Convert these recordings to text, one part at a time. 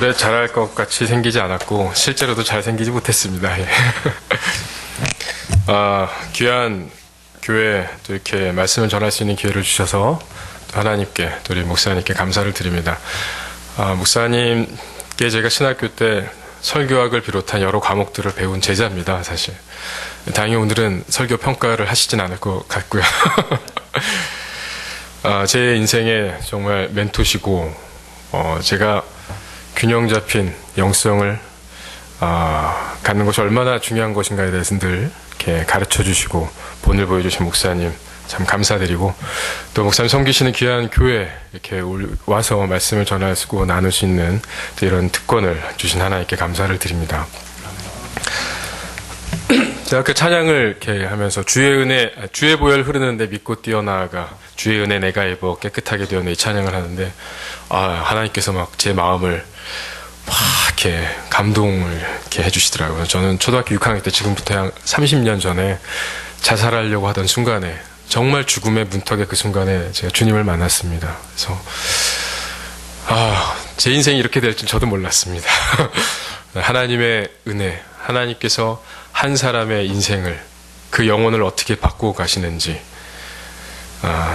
오래 잘할 것 같이 생기지 않았고 실제로도 잘 생기지 못했습니다. 예. 귀한 교회 또 이렇게 말씀을 전할 수 있는 기회를 주셔서 또 하나님께 또 우리 목사님께 감사를 드립니다. 목사님께 제가 신학교 때 설교학을 비롯한 여러 과목들을 배운 제자입니다. 사실 다행히 오늘은 설교 평가를 하시진 않을 것 같고요. 제 인생의 정말 멘토시고 제가 균형 잡힌 영성을 갖는 것이 얼마나 중요한 것인가에 대해서 늘 이렇게 가르쳐 주시고 본을 보여주신 목사님 참 감사드리고, 또 목사님 섬기시는 귀한 교회 이렇게 와서 말씀을 전하시고 나눌 수 있는 이런 특권을 주신 하나님께 감사를 드립니다. 제가 그 찬양을 이렇게 하면서 주의 보혈 흐르는데 믿고 뛰어나아가 주의 은혜 내가 입어 깨끗하게 되었네, 이 찬양을 하는데 하나님께서 막 제 마음을 막 이렇게 감동을 이렇게 해주시더라고요. 저는 초등학교 6학년 때 지금부터 한 30년 전에 자살하려고 하던 순간에, 정말 죽음의 문턱의 그 순간에 제가 주님을 만났습니다. 그래서 제 인생이 이렇게 될 줄 저도 몰랐습니다. 하나님의 은혜, 하나님께서 한 사람의 인생을, 그 영혼을 어떻게 바꾸고 가시는지,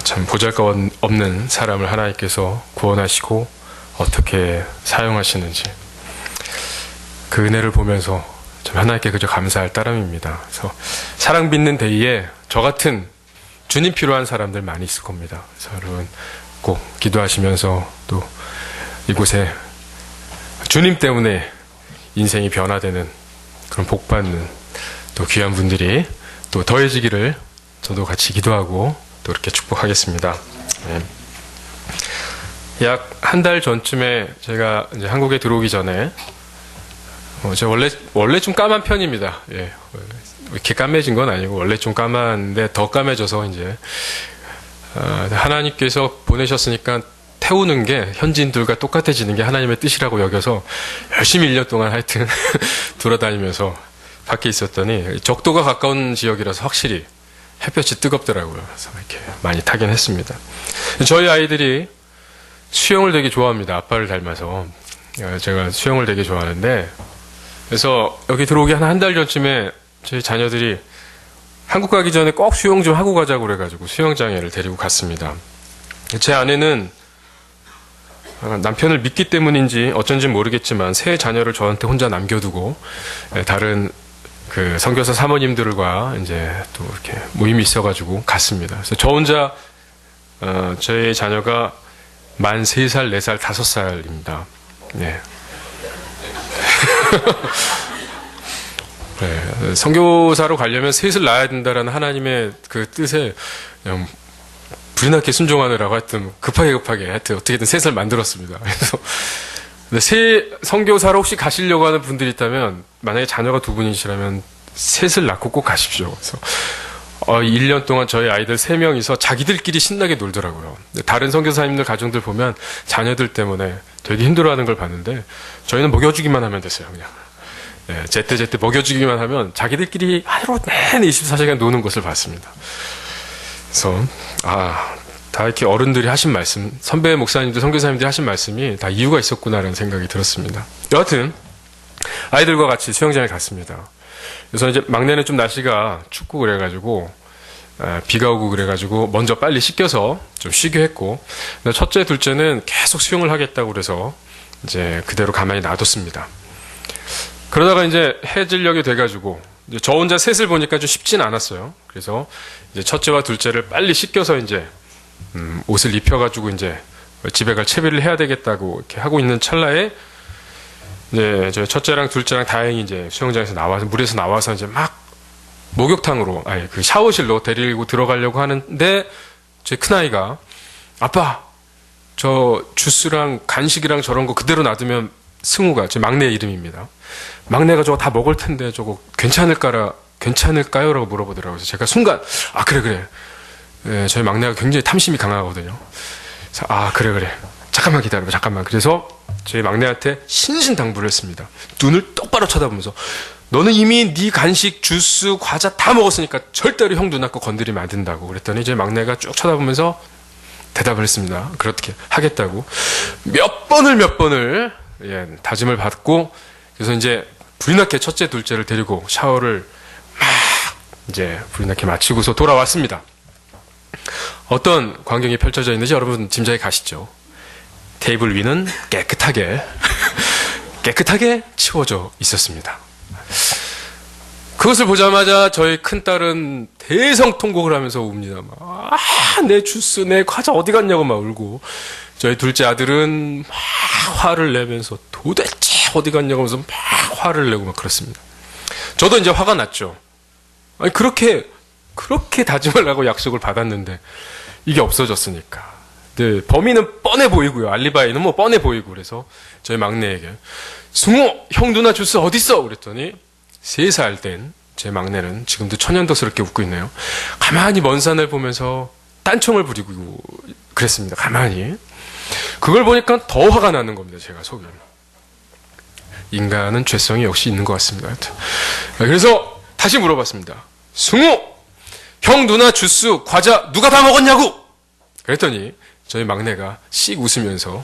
참 보잘것없는 사람을 하나님께서 구원하시고 어떻게 사용하시는지, 그 은혜를 보면서 참 하나님께 그저 감사할 따름입니다. 그래서 사랑 빚는 데이에 저 같은 주님 필요한 사람들 많이 있을 겁니다. 그래서 여러분 꼭 기도하시면서 또 이곳에 주님 때문에 인생이 변화되는 그런 복받는 또 귀한 분들이 또 더해지기를 저도 같이 기도하고 또 이렇게 축복하겠습니다. 네. 약 한 달 전쯤에 제가 이제 한국에 들어오기 전에 제가 원래 좀 까만 편입니다. 예. 이렇게 까매진 건 아니고 원래 좀 까만데 더 까매져서 이제 하나님께서 보내셨으니까 태우는 게 현지인들과 똑같아지는 게 하나님의 뜻이라고 여겨서 열심히 1년 동안 하여튼 돌아다니면서 밖에 있었더니 적도가 가까운 지역이라서 확실히 햇볕이 뜨겁더라고요. 그래서 이렇게 많이 타긴 했습니다. 저희 아이들이 수영을 되게 좋아합니다. 아빠를 닮아서. 제가 수영을 되게 좋아하는데, 그래서 여기 들어오기 한 달 전쯤에 저희 자녀들이 한국 가기 전에 꼭 수영 좀 하고 가자고 그래가지고 수영장에를 데리고 갔습니다. 제 아내는 남편을 믿기 때문인지 어쩐지 모르겠지만 세 자녀를 저한테 혼자 남겨두고 다른 그 선교사 사모님들과 이제 또 이렇게 모임이 있어가지고 갔습니다. 그래서 저 혼자 저희 자녀가 만 3살, 4살, 5살입니다. 네. 네. 선교사로 가려면 셋을 낳아야 된다라는 하나님의 그 뜻에 그냥 불이 나게 순종하느라고 하여튼 급하게 하여튼 어떻게든 셋을 만들었습니다. 그래서 선교사로 혹시 가시려고 하는 분들이 있다면, 만약에 자녀가 2분이시라면 셋을 낳고 꼭 가십시오. 그래서 1년 동안 저희 아이들 3명이서 자기들끼리 신나게 놀더라고요. 다른 선교사님들 가정들 보면 자녀들 때문에 되게 힘들어하는 걸 봤는데, 저희는 먹여주기만 하면 됐어요. 그냥 제때 먹여주기만 하면 자기들끼리 하루 내내 24시간 노는 것을 봤습니다. 그래서 다 이렇게 어른들이 하신 말씀, 선배 목사님들, 선교사님들이 하신 말씀이 다 이유가 있었구나라는 생각이 들었습니다. 여하튼 아이들과 같이 수영장에 갔습니다. 그래서 이제 막내는 좀 날씨가 춥고 그래가지고 비가 오고 그래가지고 먼저 빨리 씻겨서 좀 쉬게 했고, 첫째, 둘째는 계속 수영을 하겠다고 그래서 이제 그대로 가만히 놔뒀습니다. 그러다가 이제 해질녘이 돼가지고 이제 저 혼자 셋을 보니까 좀 쉽진 않았어요. 그래서 이제 첫째와 둘째를 빨리 씻겨서 이제 옷을 입혀가지고 이제 집에 갈 채비를 해야 되겠다고 이렇게 하고 있는 찰나에, 이제 저 첫째랑 둘째랑 다행히 이제 수영장에서 나와서, 물에서 나와서 이제 막 목욕탕으로, 그 샤워실로 데리고 들어가려고 하는데, 제 큰아이가 아빠, 저 주스랑 간식이랑 저런 거 그대로 놔두면 승우가, 제 막내 이름입니다, 막내가 저거 다 먹을 텐데 저거 괜찮을까요? 라고 물어보더라고요. 그래서 제가 순간 그래. 네, 저희 막내가 굉장히 탐심이 강하거든요. 그래서 그래. 잠깐만 기다려봐, 잠깐만. 그래서 저희 막내한테 신신당부를 했습니다. 눈을 똑바로 쳐다보면서, 너는 이미 네 간식, 주스, 과자 다 먹었으니까 절대로 형 누나 거 건드리면 안 된다고. 그랬더니 저희 막내가 쭉 쳐다보면서 대답을 했습니다. 그렇게 하겠다고. 몇 번을 다짐을 받고, 그래서 이제 불이 나게 첫째, 둘째를 데리고 샤워를 막 이제 불이 나게 마치고서 돌아왔습니다. 어떤 광경이 펼쳐져 있는지 여러분 짐작에 가시죠. 테이블 위는 깨끗하게 치워져 있었습니다. 그것을 보자마자 저희 큰딸은 대성통곡을 하면서 웁니다. 내 주스, 내 과자 어디 갔냐고 막 울고, 저희 둘째 아들은 막 화를 내면서 도대체 어디 갔냐고 하면서 막 화를 내고 막 그렇습니다. 저도 이제 화가 났죠. 아니, 그렇게 다짐을 하고 약속을 받았는데 이게 없어졌으니까. 네, 범인은 뻔해 보이고요. 알리바이는 뭐 뻔해 보이고. 그래서 저희 막내에게 승우, 형 누나 주스 어딨어? 그랬더니 3살 된 제 막내는 지금도 천연덕스럽게 웃고 있네요. 가만히 먼 산을 보면서 딴청을 부리고 그랬습니다. 가만히. 그걸 보니까 더 화가 나는 겁니다. 제가 속이. 인간은 죄성이 역시 있는 것 같습니다. 그래서 다시 물어봤습니다. 승우, 형 누나 주스 과자 누가 다 먹었냐고? 그랬더니 저희 막내가 씩 웃으면서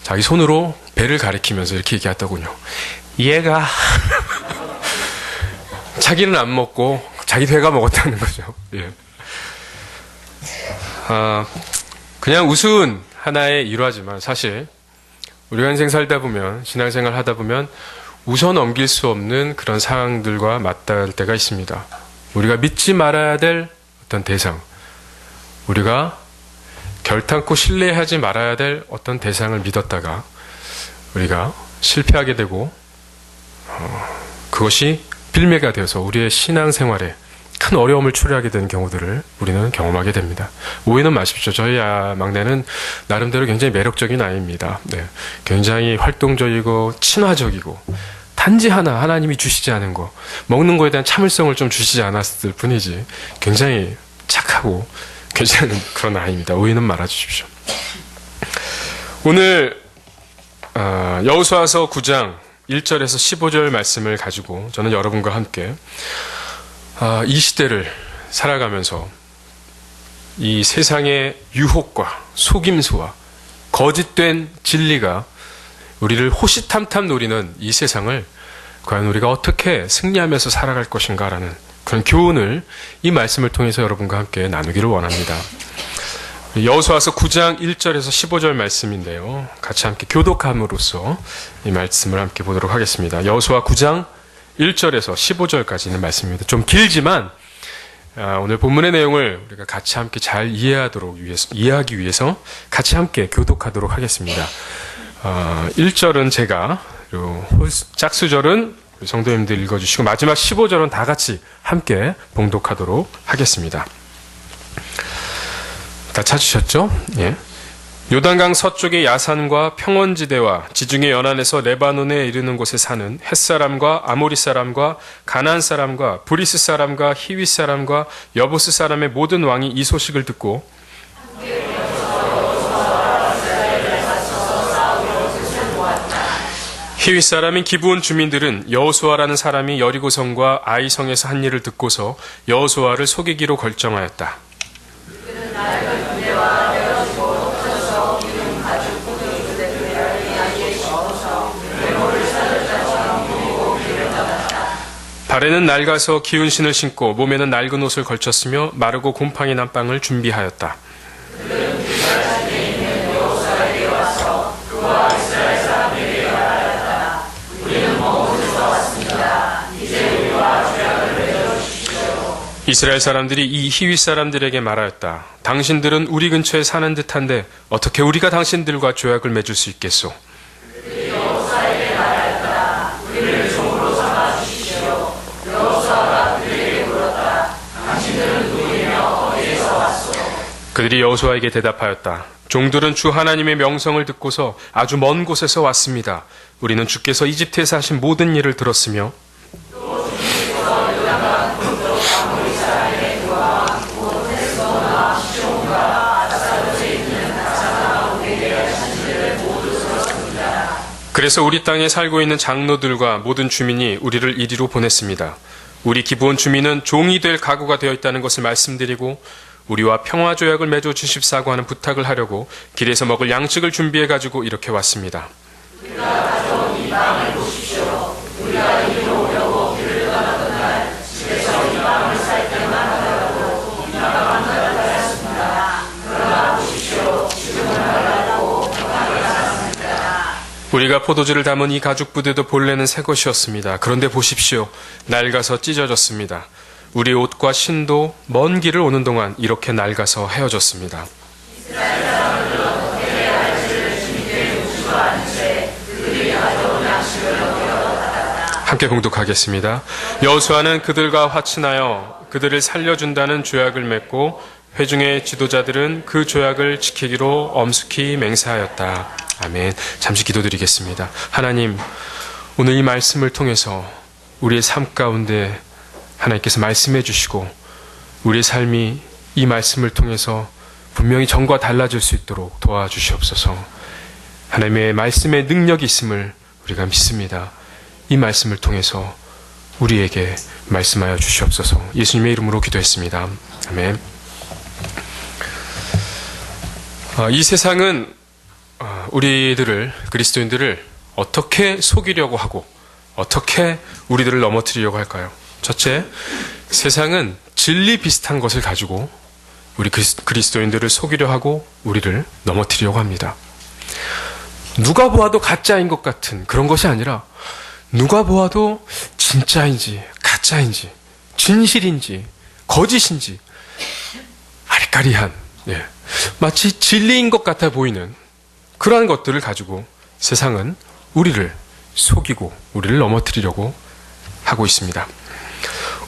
자기 손으로 배를 가리키면서 이렇게 얘기했더군요. 얘가 자기는 안 먹고 자기 배가 먹었다는 거죠. 예. 그냥 우스운 하나의 일화지만 사실 우리가 인생 살다 보면, 신앙생활 하다 보면 웃어 넘길 수 없는 그런 상황들과 맞닿을 때가 있습니다. 우리가 믿지 말아야 될 어떤 대상, 우리가 결탄코 신뢰하지 말아야 될 어떤 대상을 믿었다가 우리가 실패하게 되고 그것이 빌미가 되어서 우리의 신앙생활에 큰 어려움을 초래하게 되는 경우들을 우리는 경험하게 됩니다. 오해는 마십시오. 저희 막내는 나름대로 굉장히 매력적인 아이입니다. 네. 굉장히 활동적이고 친화적이고 단지 하나님이 주시지 않은 거, 먹는 거에 대한 참을성을 좀 주시지 않았을 뿐이지 굉장히 착하고 괜찮은 그런 아이입니다. 오해는 말아주십시오. 오늘 여호수아서 9장 1절에서 15절 말씀을 가지고 저는 여러분과 함께 이 시대를 살아가면서 이 세상의 유혹과 속임수와 거짓된 진리가 우리를 호시탐탐 노리는 이 세상을 과연 우리가 어떻게 승리하면서 살아갈 것인가라는 그런 교훈을 이 말씀을 통해서 여러분과 함께 나누기를 원합니다. 여호수아서 9장 1절에서 15절 말씀인데요. 같이 함께 교독함으로써 이 말씀을 함께 보도록 하겠습니다. 여호수아 9장 1절에서 15절까지 있는 말씀입니다. 좀 길지만 오늘 본문의 내용을 우리가 같이 함께 잘 이해하기 위해서 같이 함께 교독하도록 하겠습니다. 1절은 제가, 그리고 짝수절은 성도님들 읽어주시고 마지막 15절은 다 같이 함께 봉독하도록 하겠습니다. 다 찾으셨죠? 예. 요단강 서쪽의 야산과 평원지대와 지중해 연안에서 레바논에 이르는 곳에 사는 헷사람과 아모리 사람과 가나안 사람과 브리스 사람과 히윗 사람과 여부스 사람의 모든 왕이 이 소식을 듣고 히윗 사람인 기브온 주민들은 여호수아라는 사람이 여리고성과 아이성에서 한 일을 듣고서 여호수아를 속이기로 결정하였다. 발에는 낡아서 기운 신을 신고 몸에는 낡은 옷을 걸쳤으며 마르고 곰팡이 난 빵을 준비하였다. 이스라엘 사람들이 이 히윗 사람들에게 말하였다. 당신들은 우리 근처에 사는 듯한데 어떻게 우리가 당신들과 조약을 맺을 수 있겠소? 그들이 여호수아에게 대답하였다. 종들은 주 하나님의 명성을 듣고서 아주 먼 곳에서 왔습니다. 우리는 주께서 이집트에서 하신 모든 일을 들었으며 그래서 우리 땅에 살고 있는 장로들과 모든 주민이 우리를 이리로 보냈습니다. 우리 기브온 주민은 종이 될 각오가 되어 있다는 것을 말씀드리고 우리와 평화 조약을 맺어 주십사고 하는 부탁을 하려고 길에서 먹을 양식을 준비해 가지고 이렇게 왔습니다. 우리가 포도주를 담은 이 가죽 부대도 본래는 새 것이었습니다. 그런데 보십시오. 낡아서 찢어졌습니다. 우리 옷과 신도 먼 길을 오는 동안 이렇게 낡아서 헤어졌습니다. 함께 봉독하겠습니다. 여호수아는 그들과 화친하여 그들을 살려준다는 조약을 맺고 회중의 지도자들은 그 조약을 지키기로 엄숙히 맹세하였다. 아멘. 잠시 기도드리겠습니다. 하나님, 오늘 이 말씀을 통해서 우리의 삶 가운데 하나님께서 말씀해 주시고 우리의 삶이 이 말씀을 통해서 분명히 전과 달라질 수 있도록 도와주시옵소서. 하나님의 말씀에 능력이 있음을 우리가 믿습니다. 이 말씀을 통해서 우리에게 말씀하여 주시옵소서. 예수님의 이름으로 기도했습니다. 아멘. 이 세상은 우리들을, 그리스도인들을 어떻게 속이려고 하고 어떻게 우리들을 넘어뜨리려고 할까요? 첫째, 세상은 진리 비슷한 것을 가지고 우리 그리스도인들을 속이려 하고 우리를 넘어뜨리려고 합니다. 누가 보아도 가짜인 것 같은 그런 것이 아니라 누가 보아도 진짜인지 가짜인지 진실인지 거짓인지 아리까리한, 마치 진리인 것 같아 보이는 그러한 것들을 가지고 세상은 우리를 속이고 우리를 넘어뜨리려고 하고 있습니다.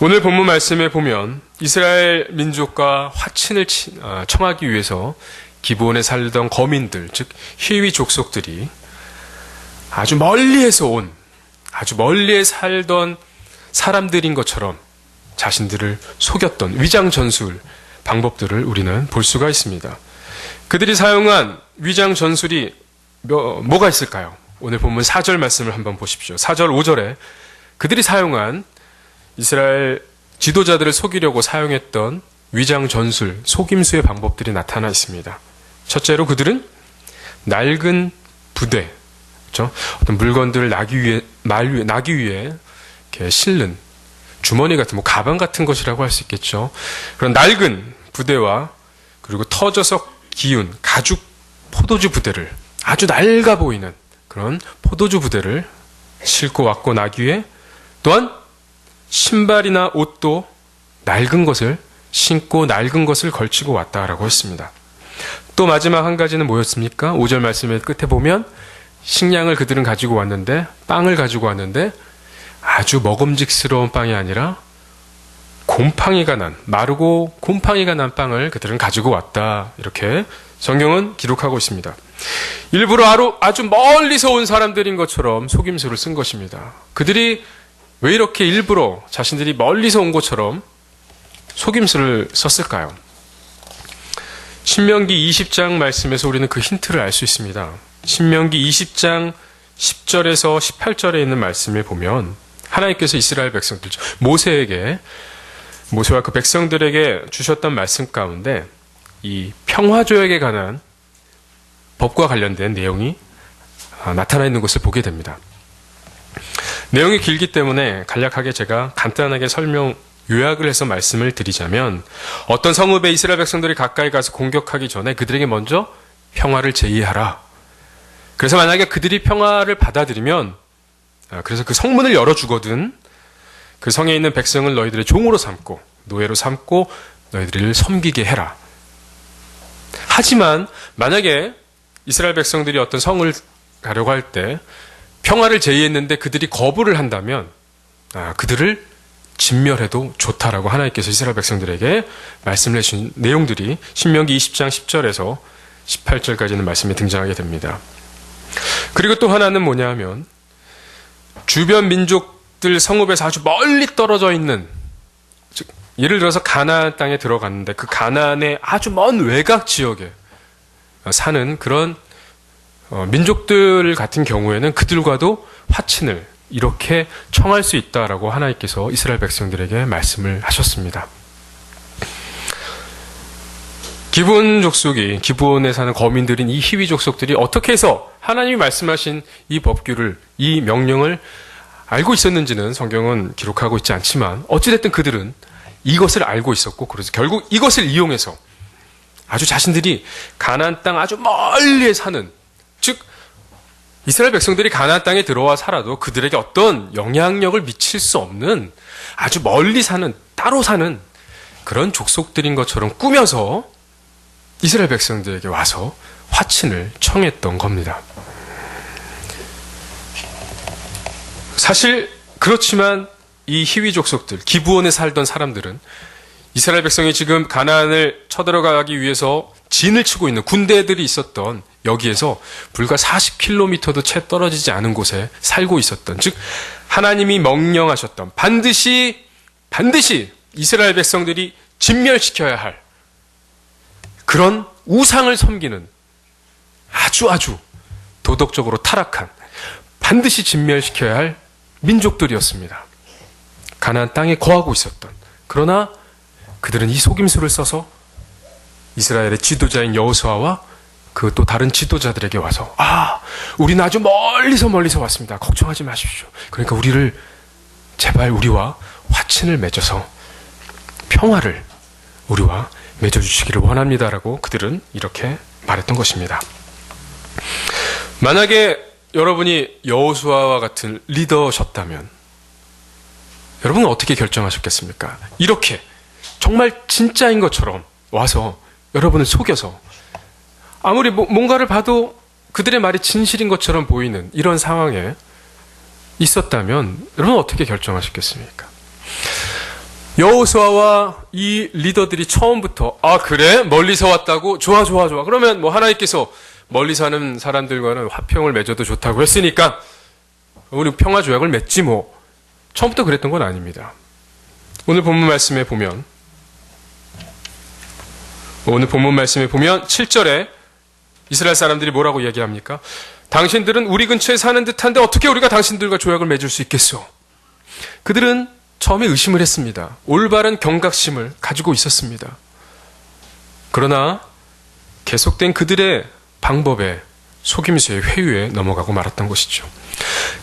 오늘 본문 말씀에 보면 이스라엘 민족과 화친을 청하기 위해서 기브온에 살던 거민들, 즉 히위 족속들이 아주 멀리에서 온, 아주 멀리에 살던 사람들인 것처럼 자신들을 속였던 위장 전술 방법들을 우리는 볼 수가 있습니다. 그들이 사용한 위장 전술이 뭐가 있을까요? 오늘 본문 4절 말씀을 한번 보십시오. 4절 5절에 그들이 사용한 이스라엘 지도자들을 속이려고 사용했던 위장 전술, 속임수의 방법들이 나타나 있습니다. 첫째로 그들은 낡은 부대, 그렇죠? 어떤 물건들을 나기 위해 이렇게 실는 주머니 같은, 가방 같은 것이라고 할 수 있겠죠. 그런 낡은 부대와 그리고 터져서 기운 가죽 포도주 부대를, 아주 낡아 보이는 그런 포도주 부대를 싣고 왔고 나기 위해 또한 신발이나 옷도 낡은 것을 신고 낡은 것을 걸치고 왔다라고 했습니다. 또 마지막 한 가지는 뭐였습니까? 5절 말씀의 끝에 보면 식량을 그들은 가지고 왔는데, 빵을 가지고 왔는데 아주 먹음직스러운 빵이 아니라 곰팡이가 난, 마르고 곰팡이가 난 빵을 그들은 가지고 왔다. 이렇게 성경은 기록하고 있습니다. 일부러 아주 멀리서 온 사람들인 것처럼 속임수를 쓴 것입니다. 그들이 왜 이렇게 일부러 자신들이 멀리서 온 것처럼 속임수를 썼을까요? 신명기 20장 말씀에서 우리는 그 힌트를 알 수 있습니다. 신명기 20장 10절에서 18절에 있는 말씀에 보면 하나님께서 이스라엘 백성들, 모세와 그 백성들에게 주셨던 말씀 가운데 이 평화조약에 관한 법과 관련된 내용이 나타나 있는 것을 보게 됩니다. 내용이 길기 때문에 간략하게 제가 간단하게 요약을 해서 말씀을 드리자면, 어떤 성읍에 이스라엘 백성들이 가까이 가서 공격하기 전에 그들에게 먼저 평화를 제의하라. 그래서 만약에 그들이 평화를 받아들이면, 그래서 그 성문을 열어주거든, 그 성에 있는 백성을 너희들의 종으로 삼고 노예로 삼고 너희들을 섬기게 해라. 하지만 만약에 이스라엘 백성들이 어떤 성을 가려고 할 때 평화를 제의했는데 그들이 거부를 한다면 그들을 진멸해도 좋다라고 하나님께서 이스라엘 백성들에게 말씀을 해주신 내용들이 신명기 20장 10절에서 18절까지는 말씀이 등장하게 됩니다. 그리고 또 하나는 뭐냐 하면, 주변 민족들 성읍에서 아주 멀리 떨어져 있는, 즉 예를 들어서 가나안 땅에 들어갔는데 그 가나안의 아주 먼 외곽 지역에 사는 그런 민족들 같은 경우에는 그들과도 화친을 이렇게 청할 수 있다라고 하나님께서 이스라엘 백성들에게 말씀을 하셨습니다. 기브온 족속이, 기브온에 사는 거민들인 이 히위 족속들이 어떻게 해서 하나님이 말씀하신 이 법규를, 이 명령을 알고 있었는지는 성경은 기록하고 있지 않지만 어찌됐든 그들은 이것을 알고 있었고, 그래서 결국 이것을 이용해서 아주 자신들이 가나안 땅 아주 멀리에 사는, 즉 이스라엘 백성들이 가나안 땅에 들어와 살아도 그들에게 어떤 영향력을 미칠 수 없는 아주 멀리 사는, 따로 사는 그런 족속들인 것처럼 꾸며서 이스라엘 백성들에게 와서 화친을 청했던 겁니다. 사실 그렇지만 이 히위 족속들, 기브온에 살던 사람들은 이스라엘 백성이 지금 가나안을 쳐들어가기 위해서 진을 치고 있는 군대들이 있었던 여기에서 불과 40km도 채 떨어지지 않은 곳에 살고 있었던, 즉 하나님이 명령하셨던 반드시 이스라엘 백성들이 진멸시켜야 할 그런 우상을 섬기는 아주 도덕적으로 타락한, 반드시 진멸시켜야 할 민족들이었습니다. 가나안 땅에 거하고 있었던. 그러나 그들은 이 속임수를 써서 이스라엘의 지도자인 여호수아와 그 또 다른 지도자들에게 와서, 우리는 아주 멀리서 왔습니다. 걱정하지 마십시오. 그러니까 제발 우리와 화친을 맺어서 평화를 우리와 맺어주시기를 원합니다라고 그들은 이렇게 말했던 것입니다. 만약에 여러분이 여호수아와 같은 리더셨다면 여러분은 어떻게 결정하셨겠습니까? 이렇게 정말 진짜인 것처럼 와서 여러분을 속여서 아무리 뭔가를 봐도 그들의 말이 진실인 것처럼 보이는 이런 상황에 있었다면 여러분은 어떻게 결정하셨겠습니까? 여호수아와 이 리더들이 처음부터 그래? 멀리서 왔다고? 좋아. 그러면 하나님께서 멀리 사는 사람들과는 화평을 맺어도 좋다고 했으니까 우리 평화 조약을 맺지 뭐. 처음부터 그랬던 건 아닙니다. 오늘 본문 말씀에 보면 7절에 이스라엘 사람들이 뭐라고 얘기합니까? 당신들은 우리 근처에 사는 듯한데 어떻게 우리가 당신들과 조약을 맺을 수 있겠소? 그들은 처음에 의심을 했습니다. 올바른 경각심을 가지고 있었습니다. 그러나 계속된 그들의 방법에, 속임수의 회유에 넘어가고 말았던 것이죠.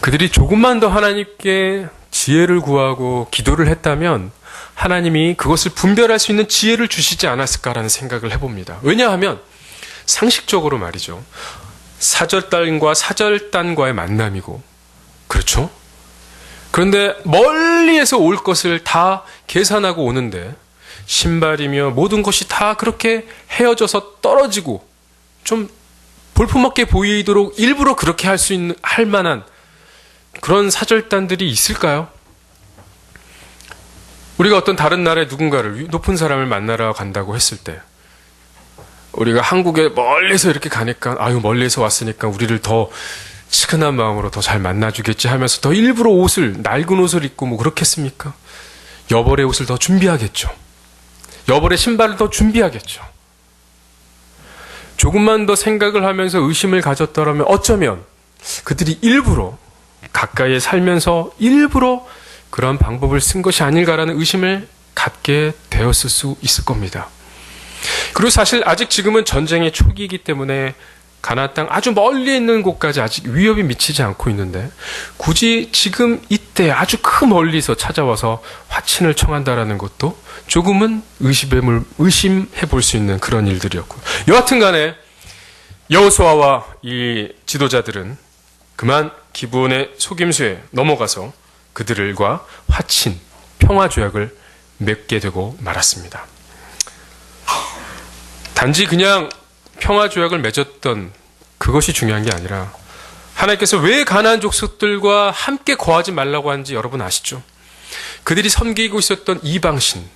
그들이 조금만 더 하나님께 지혜를 구하고 기도를 했다면 하나님이 그것을 분별할 수 있는 지혜를 주시지 않았을까라는 생각을 해봅니다. 왜냐하면 상식적으로 말이죠. 사절단과 사절단과의 만남이고, 그렇죠? 그런데 멀리에서 올 것을 다 계산하고 오는데 신발이며 모든 것이 다 그렇게 헤어져서 떨어지고 좀 볼품없게 보이도록 일부러 그렇게 할 만한 그런 사절단들이 있을까요? 우리가 어떤 다른 나라의 누군가를, 높은 사람을 만나러 간다고 했을 때 우리가 한국에 멀리서 이렇게 가니까 멀리서 왔으니까 우리를 더 치근한 마음으로 더 잘 만나주겠지 하면서 더 일부러 낡은 옷을 입고 그렇겠습니까? 여벌의 옷을 더 준비하겠죠. 여벌의 신발을 더 준비하겠죠. 조금만 더 생각을 하면서 의심을 가졌더라면 어쩌면 그들이 일부러 가까이에 살면서 일부러 그런 방법을 쓴 것이 아닐까라는 의심을 갖게 되었을 수 있을 겁니다. 그리고 사실 아직 지금은 전쟁의 초기이기 때문에 가나안 땅 아주 멀리 있는 곳까지 아직 위협이 미치지 않고 있는데 굳이 지금 이때 아주 그 멀리서 찾아와서 화친을 청한다라는 것도 조금은 의심해 볼 수 있는 그런 일들이었고, 여하튼 간에 여호수아와 이 지도자들은 그만 기브온의 속임수에 넘어가서 그들과 화친, 평화 조약을 맺게 되고 말았습니다. 단지 그냥 평화 조약을 맺었던 그것이 중요한 게 아니라 하나님께서 왜 가나안 족속들과 함께 거하지 말라고 하는지 여러분 아시죠? 그들이 섬기고 있었던 이방신,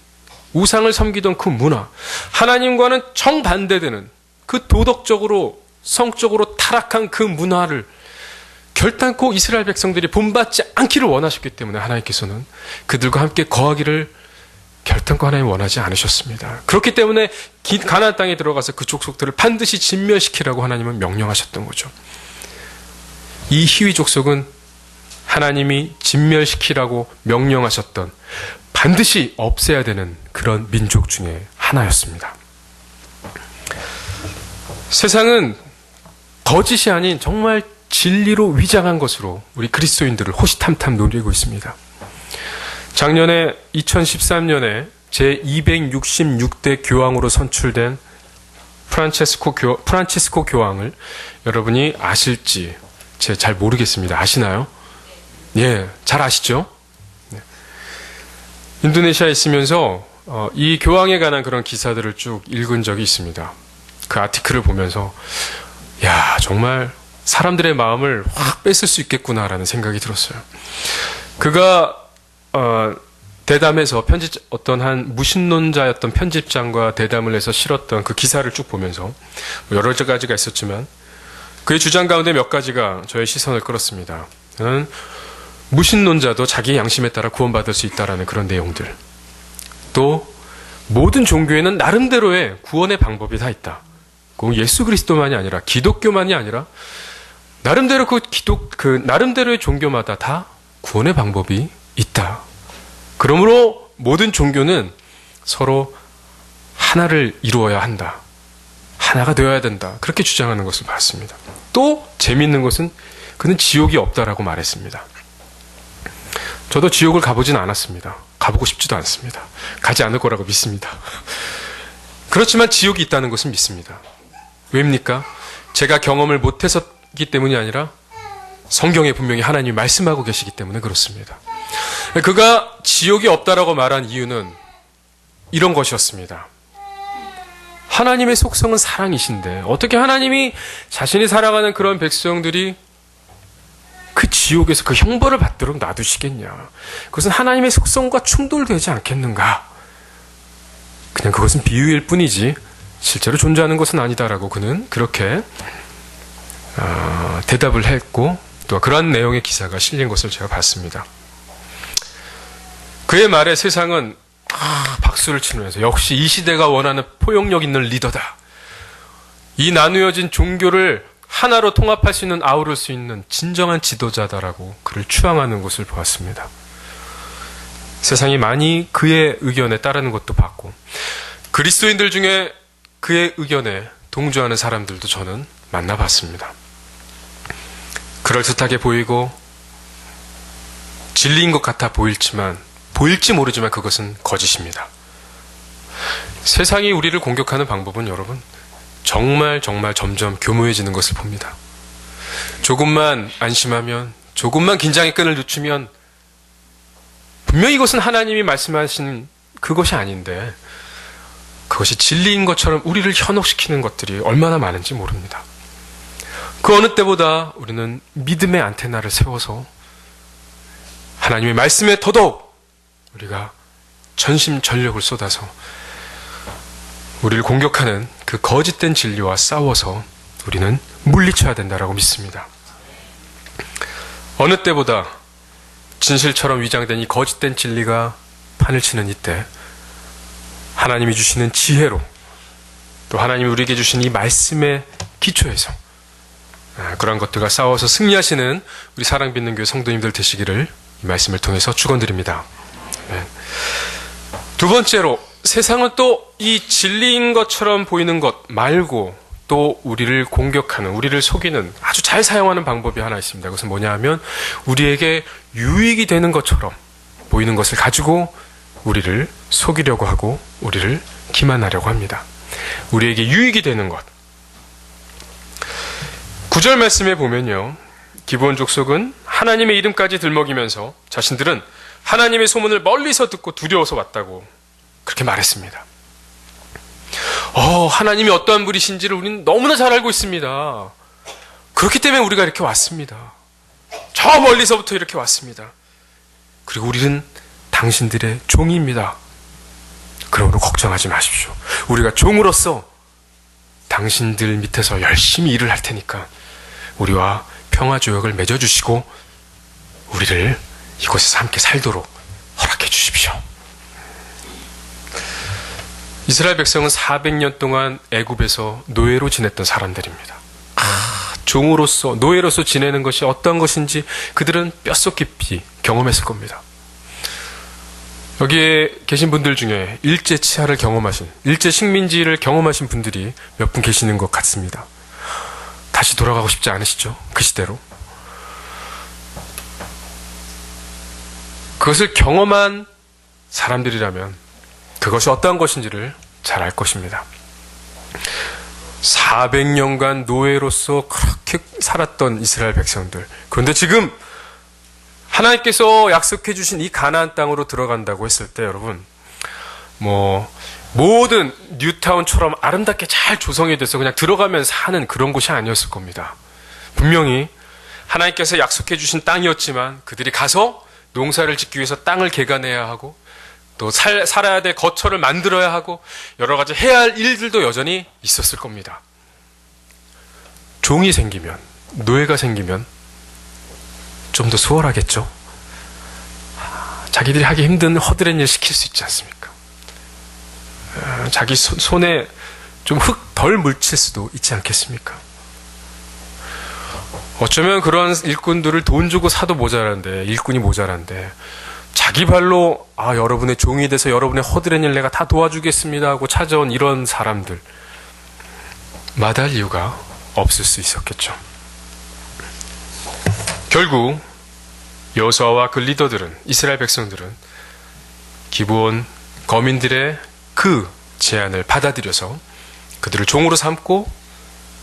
우상을 섬기던 그 문화, 하나님과는 정반대되는 그 도덕적으로, 성적으로 타락한 그 문화를 결단코 이스라엘 백성들이 본받지 않기를 원하셨기 때문에 하나님께서는 그들과 함께 거하기를 결단코 하나님 원하지 않으셨습니다. 그렇기 때문에 가나안 땅에 들어가서 그 족속들을 반드시 진멸시키라고 하나님은 명령하셨던 거죠. 이 히위 족속은 하나님이 진멸시키라고 명령하셨던, 반드시 없애야 되는 그런 민족 중에 하나였습니다. 세상은 거짓이 아닌 정말 진리로 위장한 것으로 우리 그리스도인들을 호시탐탐 노리고 있습니다. 작년에 2013년에 제266대 교황으로 선출된 프란치스코 교황을 여러분이 아실지 제가 잘 모르겠습니다. 아시나요? 예, 잘 아시죠? 네. 인도네시아에 있으면서 이 교황에 관한 그런 기사들을 쭉 읽은 적이 있습니다. 그 아티클을 보면서 야, 정말 사람들의 마음을 확 뺏을 수 있겠구나라는 생각이 들었어요. 그가 대담해서 어떤 한 무신론자였던 편집장과 대담을 해서 실었던 그 기사를 쭉 보면서 여러 가지가 있었지만 그의 주장 가운데 몇 가지가 저의 시선을 끌었습니다. 저는 무신론자도 자기의 양심에 따라 구원받을 수 있다라는 그런 내용들. 또 모든 종교에는 나름대로의 구원의 방법이 다 있다. 꼭 예수 그리스도만이 아니라 기독교만이 아니라 나름대로 나름대로의 종교마다 다 구원의 방법이 있다. 그러므로 모든 종교는 서로 하나를 이루어야 한다. 하나가 되어야 된다. 그렇게 주장하는 것을 봤습니다. 또 재미있는 것은 그는 지옥이 없다라고 말했습니다. 저도 지옥을 가보진 않았습니다. 가보고 싶지도 않습니다. 가지 않을 거라고 믿습니다. 그렇지만 지옥이 있다는 것은 믿습니다. 왜입니까? 제가 경험을 못해서기 때문이 아니라 성경에 분명히 하나님이 말씀하고 계시기 때문에 그렇습니다. 그가 지옥이 없다라고 말한 이유는 이런 것이었습니다. 하나님의 속성은 사랑이신데 어떻게 하나님이 자신이 살아가는 그런 백성들이 그 지옥에서 그 형벌을 받도록 놔두시겠냐. 그것은 하나님의 속성과 충돌되지 않겠는가. 그냥 그것은 비유일 뿐이지 실제로 존재하는 것은 아니다라고 그는 그렇게 대답을 했고 또 그러한 내용의 기사가 실린 것을 제가 봤습니다. 그의 말에 세상은 박수를 치면서 역시 이 시대가 원하는 포용력 있는 리더다. 이 나누어진 종교를 하나로 통합할 수 있는 아우를 수 있는 진정한 지도자다라고 그를 추앙하는 것을 보았습니다. 세상이 많이 그의 의견에 따르는 것도 봤고 그리스도인들 중에 그의 의견에 동조하는 사람들도 저는 만나봤습니다. 그럴듯하게 보이고 진리인 것 같아 보일지 모르지만 그것은 거짓입니다. 세상이 우리를 공격하는 방법은 여러분 정말 점점 교묘해지는 것을 봅니다. 조금만 안심하면 조금만 긴장의 끈을 늦추면 분명히 이것은 하나님이 말씀하신 그것이 아닌데 그것이 진리인 것처럼 우리를 현혹시키는 것들이 얼마나 많은지 모릅니다. 그 어느 때보다 우리는 믿음의 안테나를 세워서 하나님의 말씀에 더더욱 우리가 전심전력을 쏟아서 우리를 공격하는 그 거짓된 진리와 싸워서 우리는 물리쳐야 된다라고 믿습니다. 어느 때보다 진실처럼 위장된 이 거짓된 진리가 판을 치는 이때 하나님이 주시는 지혜로 또 하나님이 우리에게 주신 이 말씀의 기초에서 그런 것들과 싸워서 승리하시는 우리 사랑받는 교회 성도님들 되시기를 이 말씀을 통해서 축원드립니다. 두 번째로 세상은 또 이 진리인 것처럼 보이는 것 말고 또 우리를 공격하는, 우리를 속이는 아주 잘 사용하는 방법이 하나 있습니다. 그것은 뭐냐 하면 우리에게 유익이 되는 것처럼 보이는 것을 가지고 우리를 속이려고 하고 우리를 기만하려고 합니다. 우리에게 유익이 되는 것. 9절 말씀에 보면요. 기브온 족속은 하나님의 이름까지 들먹이면서 자신들은 하나님의 소문을 멀리서 듣고 두려워서 왔다고 그렇게 말했습니다. 하나님이 어떠한 분이신지를 우리는 너무나 잘 알고 있습니다. 그렇기 때문에 우리가 이렇게 왔습니다. 저 멀리서부터 이렇게 왔습니다. 그리고 우리는 당신들의 종입니다. 그러므로 걱정하지 마십시오. 우리가 종으로서 당신들 밑에서 열심히 일을 할 테니까 우리와 평화조약을 맺어주시고 우리를 이곳에서 함께 살도록 허락해 주십시오. 이스라엘 백성은 400년 동안 애굽에서 노예로 지냈던 사람들입니다. 종으로서, 노예로서 지내는 것이 어떤 것인지 그들은 뼛속 깊이 경험했을 겁니다. 여기에 계신 분들 중에 일제 치하를 경험하신, 일제 식민지를 경험하신 분들이 몇 분 계시는 것 같습니다. 다시 돌아가고 싶지 않으시죠? 그 시대로. 그것을 경험한 사람들이라면 그것이 어떠한 것인지를 잘 알 것입니다. 400년간 노예로서 그렇게 살았던 이스라엘 백성들. 그런데 지금 하나님께서 약속해 주신 이 가나안 땅으로 들어간다고 했을 때 여러분, 모든 뉴타운처럼 아름답게 잘 조성이 돼서 그냥 들어가면 사는 그런 곳이 아니었을 겁니다. 분명히 하나님께서 약속해 주신 땅이었지만 그들이 가서 농사를 짓기 위해서 땅을 개간해야 하고 또 살아야 될 거처를 만들어야 하고 여러 가지 해야 할 일들도 여전히 있었을 겁니다. 종이 생기면, 노예가 생기면 좀 더 수월하겠죠. 자기들이 하기 힘든 허드렛 일 시킬 수 있지 않습니까? 자기 손에 좀 흙 덜 묻힐 수도 있지 않겠습니까? 어쩌면 그런 일꾼들을 돈 주고 사도 모자란데, 일꾼이 모자란데 자기 발로 여러분의 종이 돼서 여러분의 허드렛 일 내가 다 도와주겠습니다 하고 찾아온 이런 사람들 마다할 이유가 없을 수 있었겠죠. 결국 여호수아와 그 리더들은, 이스라엘 백성들은 기브온 거민들의 그 제안을 받아들여서 그들을 종으로 삼고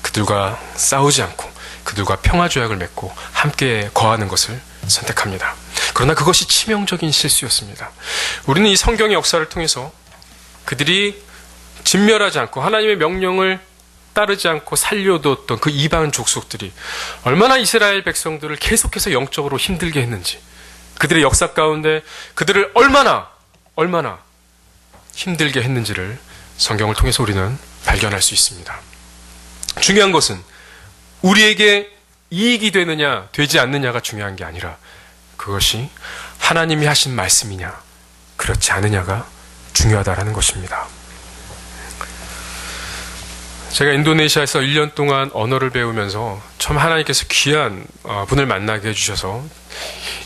그들과 싸우지 않고 그들과 평화조약을 맺고 함께 거하는 것을 선택합니다. 그러나 그것이 치명적인 실수였습니다. 우리는 이 성경의 역사를 통해서 그들이 진멸하지 않고 하나님의 명령을 따르지 않고 살려두었던 그 이방 족속들이 얼마나 이스라엘 백성들을 계속해서 영적으로 힘들게 했는지, 그들의 역사 가운데 그들을 얼마나 힘들게 했는지를 성경을 통해서 우리는 발견할 수 있습니다. 중요한 것은 우리에게 이익이 되느냐 되지 않느냐가 중요한 게 아니라 그것이 하나님이 하신 말씀이냐 그렇지 않느냐가 중요하다라는 것입니다. 제가 인도네시아에서 1년 동안 언어를 배우면서 처음 하나님께서 귀한 분을 만나게 해주셔서,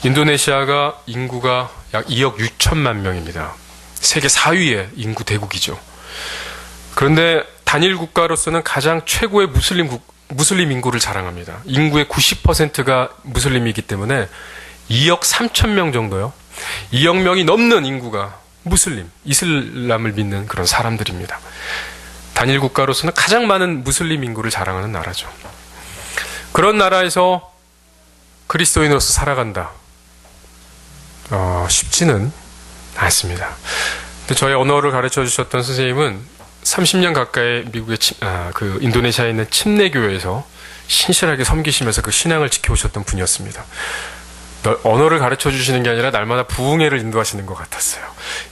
인도네시아가 인구가 약 2억 6천만 명입니다. 세계 4위의 인구 대국이죠. 그런데 단일 국가로서는 가장 최고의 무슬림 인구를 자랑합니다. 인구의 90%가 무슬림이기 때문에 2억 3천 명 정도요. 2억 명이 넘는 인구가 무슬림, 이슬람을 믿는 그런 사람들입니다. 단일 국가로서는 가장 많은 무슬림 인구를 자랑하는 나라죠. 그런 나라에서 그리스도인으로서 살아간다. 쉽지는 않습니다. 근데 저의 언어를 가르쳐 주셨던 선생님은 30년 가까이 미국의 그 인도네시아에 있는 침례교회에서 신실하게 섬기시면서 그 신앙을 지켜오셨던 분이었습니다. 언어를 가르쳐 주시는 게 아니라 날마다 부흥회를 인도하시는 것 같았어요.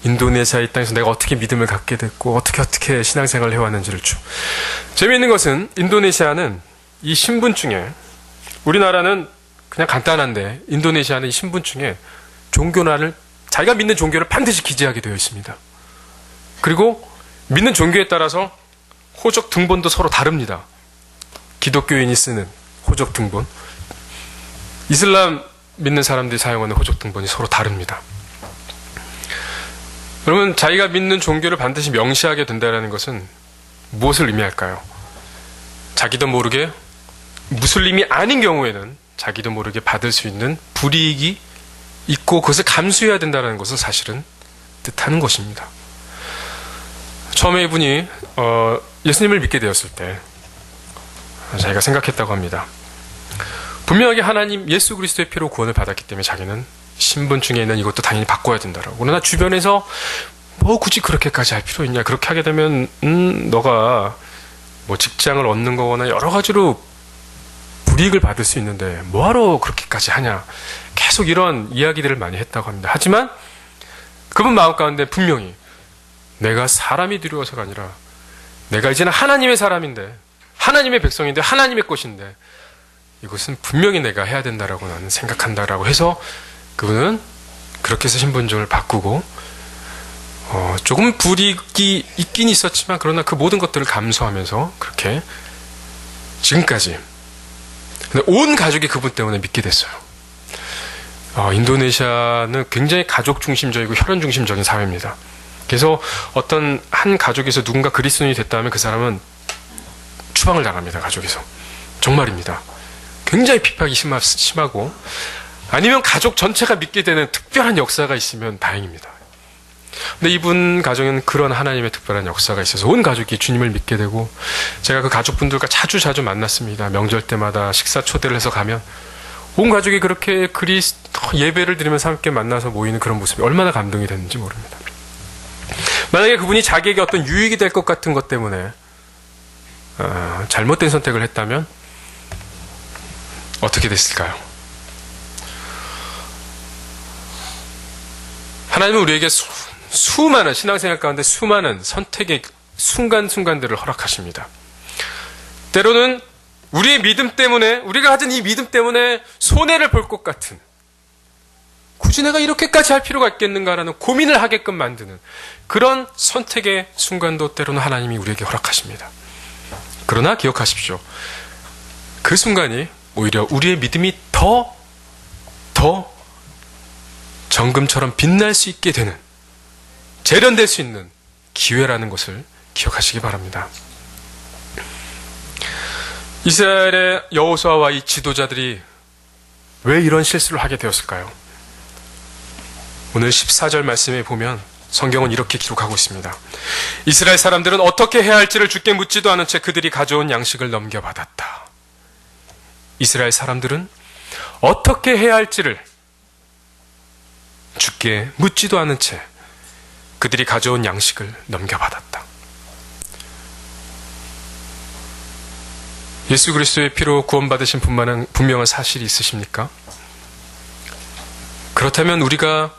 인도네시아의 땅에서 내가 어떻게 믿음을 갖게 됐고 어떻게 신앙생활을 해왔는지를 재미있는 것은 인도네시아는 이 신분증에, 우리나라는 그냥 간단한데 인도네시아는 이 신분증에 종교란을, 자기가 믿는 종교를 반드시 기재하게 되어 있습니다. 그리고 믿는 종교에 따라서 호적 등본도 서로 다릅니다. 기독교인이 쓰는 호적 등본, 이슬람 믿는 사람들이 사용하는 호적 등본이 서로 다릅니다. 여러분, 자기가 믿는 종교를 반드시 명시하게 된다는 것은 무엇을 의미할까요? 자기도 모르게, 무슬림이 아닌 경우에는 자기도 모르게 받을 수 있는 불이익이 있고 그것을 감수해야 된다는 것을 사실은 뜻하는 것입니다. 처음에 이분이 예수님을 믿게 되었을 때 자기가 생각했다고 합니다. 분명하게 하나님 예수 그리스도의 피로 구원을 받았기 때문에 자기는 신분증에 있는 이것도 당연히 바꿔야 된다라고. 그러나 주변에서 굳이 그렇게까지 할 필요 있냐, 그렇게 하게 되면 너가 직장을 얻는 거거나 여러 가지로 불이익을 받을 수 있는데 뭐하러 그렇게까지 하냐, 계속 이런 이야기들을 많이 했다고 합니다. 하지만 그분 마음 가운데 분명히 내가 사람이 두려워서가 아니라 내가 이제는 하나님의 사람인데, 하나님의 백성인데, 하나님의 것인데 이것은 분명히 내가 해야 된다라고 나는 생각한다라고 해서 그분은 그렇게 해서 신분증을 바꾸고 조금 불이익이 있긴 있었지만 그러나 그 모든 것들을 감수하면서 그렇게 지금까지, 근데 온 가족이 그분 때문에 믿게 됐어요. 인도네시아는 굉장히 가족 중심적이고 혈연 중심적인 사회입니다. 그래서 어떤 한 가족에서 누군가 그리스도인이 됐다면 그 사람은 추방을 당합니다. 가족에서. 정말입니다. 굉장히 핍박이 심하고 아니면 가족 전체가 믿게 되는 특별한 역사가 있으면 다행입니다. 근데 이분 가정에는 그런 하나님의 특별한 역사가 있어서 온 가족이 주님을 믿게 되고, 제가 그 가족분들과 자주 만났습니다. 명절 때마다 식사 초대를 해서 가면 온 가족이 그렇게 예배를 드리면서 함께 만나서 모이는 그런 모습이 얼마나 감동이 됐는지 모릅니다. 만약에 그분이 자기에게 어떤 유익이 될 것 같은 것 때문에 잘못된 선택을 했다면 어떻게 됐을까요? 하나님은 우리에게 수많은 신앙생활 가운데 수많은 선택의 순간순간들을 허락하십니다. 때로는 우리의 믿음 때문에, 우리가 가진 이 믿음 때문에 손해를 볼 것 같은, 굳이 내가 이렇게까지 할 필요가 있겠는가라는 고민을 하게끔 만드는 그런 선택의 순간도 때로는 하나님이 우리에게 허락하십니다. 그러나 기억하십시오. 그 순간이 오히려 우리의 믿음이 더 정금처럼 빛날 수 있게 되는, 재련될 수 있는 기회라는 것을 기억하시기 바랍니다. 이스라엘의 여호수아와 이 지도자들이 왜 이런 실수를 하게 되었을까요? 오늘 14절 말씀에 보면 성경은 이렇게 기록하고 있습니다. 이스라엘 사람들은 어떻게 해야 할지를 주께 묻지도 않은 채 그들이 가져온 양식을 넘겨받았다. 이스라엘 사람들은 어떻게 해야 할지를 주께 묻지도 않은 채 그들이 가져온 양식을 넘겨받았다. 예수 그리스도의 피로 구원받으신 분명한 사실이 있으십니까? 그렇다면 우리가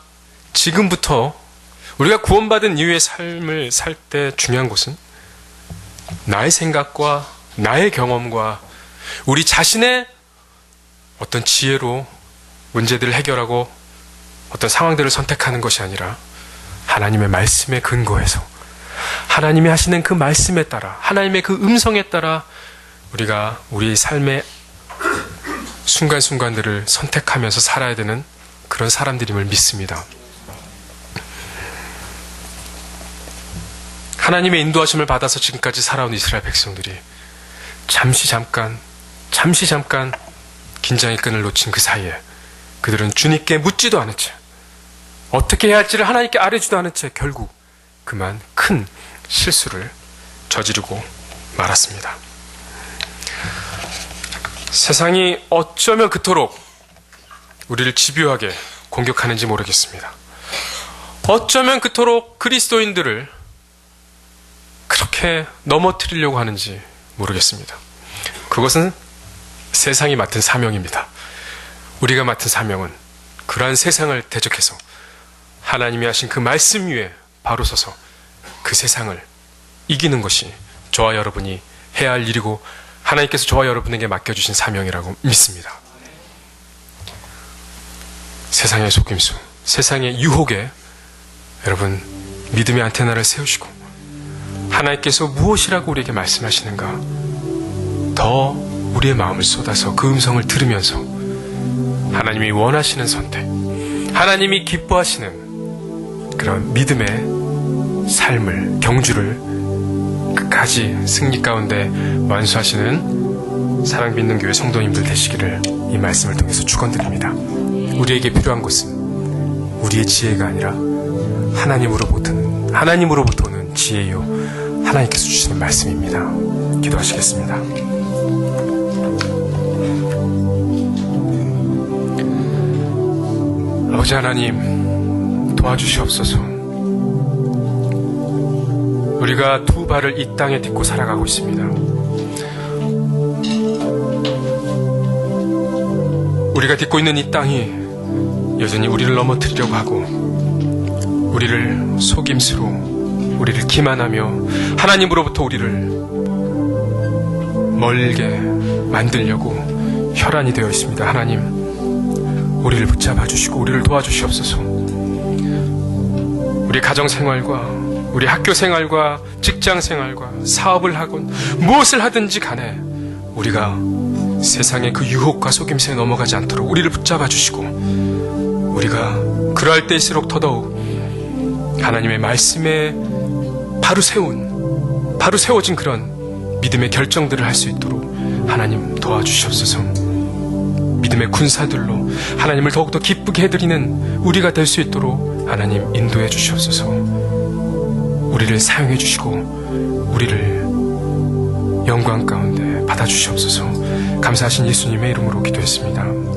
지금부터 우리가 구원받은 이후의 삶을 살 때 중요한 것은 나의 생각과 나의 경험과 우리 자신의 어떤 지혜로 문제들을 해결하고 어떤 상황들을 선택하는 것이 아니라 하나님의 말씀에 근거해서 하나님이 하시는 그 말씀에 따라, 하나님의 그 음성에 따라 우리가 우리 삶의 순간순간들을 선택하면서 살아야 되는 그런 사람들임을 믿습니다. 하나님의 인도하심을 받아서 지금까지 살아온 이스라엘 백성들이 잠시 잠깐 긴장의 끈을 놓친 그 사이에 그들은 주님께 묻지도 않은 채, 어떻게 해야 할지를 하나님께 아뢰지도 않은 채 결국 그만 큰 실수를 저지르고 말았습니다. 세상이 어쩌면 그토록 우리를 집요하게 공격하는지 모르겠습니다. 어쩌면 그토록 그리스도인들을 그렇게 넘어뜨리려고 하는지 모르겠습니다. 그것은 세상이 맡은 사명입니다. 우리가 맡은 사명은 그러한 세상을 대적해서 하나님이 하신 그 말씀 위에 바로 서서 그 세상을 이기는 것이 저와 여러분이 해야 할 일이고 하나님께서 저와 여러분에게 맡겨주신 사명이라고 믿습니다. 세상의 속임수, 세상의 유혹에 여러분 믿음의 안테나를 세우시고 하나님께서 무엇이라고 우리에게 말씀하시는가 더 우리의 마음을 쏟아서 그 음성을 들으면서 하나님이 원하시는 선택, 하나님이 기뻐하시는 그런 믿음의 삶을, 경주를 끝까지 승리 가운데 완수하시는 사랑 믿는 교회 성도님들 되시기를 이 말씀을 통해서 축원드립니다. 우리에게 필요한 것은 우리의 지혜가 아니라 하나님으로부터 오는 지혜요 하나님께서 주시는 말씀입니다. 기도하시겠습니다. 아버지 하나님 도와주시옵소서. 우리가 두 발을 이 땅에 딛고 살아가고 있습니다. 우리가 딛고 있는 이 땅이 여전히 우리를 넘어뜨리려고 하고 우리를 속임수로, 우리를 기만하며 하나님으로부터 우리를 멀게 만들려고 혈안이 되어 있습니다. 하나님, 우리를 붙잡아 주시고 우리를 도와주시옵소서. 우리 가정생활과 우리 학교생활과 직장생활과 사업을 하건 무엇을 하든지 간에 우리가 세상의 그 유혹과 속임수에 넘어가지 않도록 우리를 붙잡아 주시고 우리가 그러할 때일수록 더더욱 하나님의 말씀에 바로 세워진 그런 믿음의 결정들을 할 수 있도록 하나님 도와주시옵소서. 믿음의 군사들로 하나님을 더욱더 기쁘게 해드리는 우리가 될 수 있도록 하나님 인도해 주시옵소서. 우리를 사용해 주시고 우리를 영광 가운데 받아주시옵소서. 감사하신 예수님의 이름으로 기도했습니다.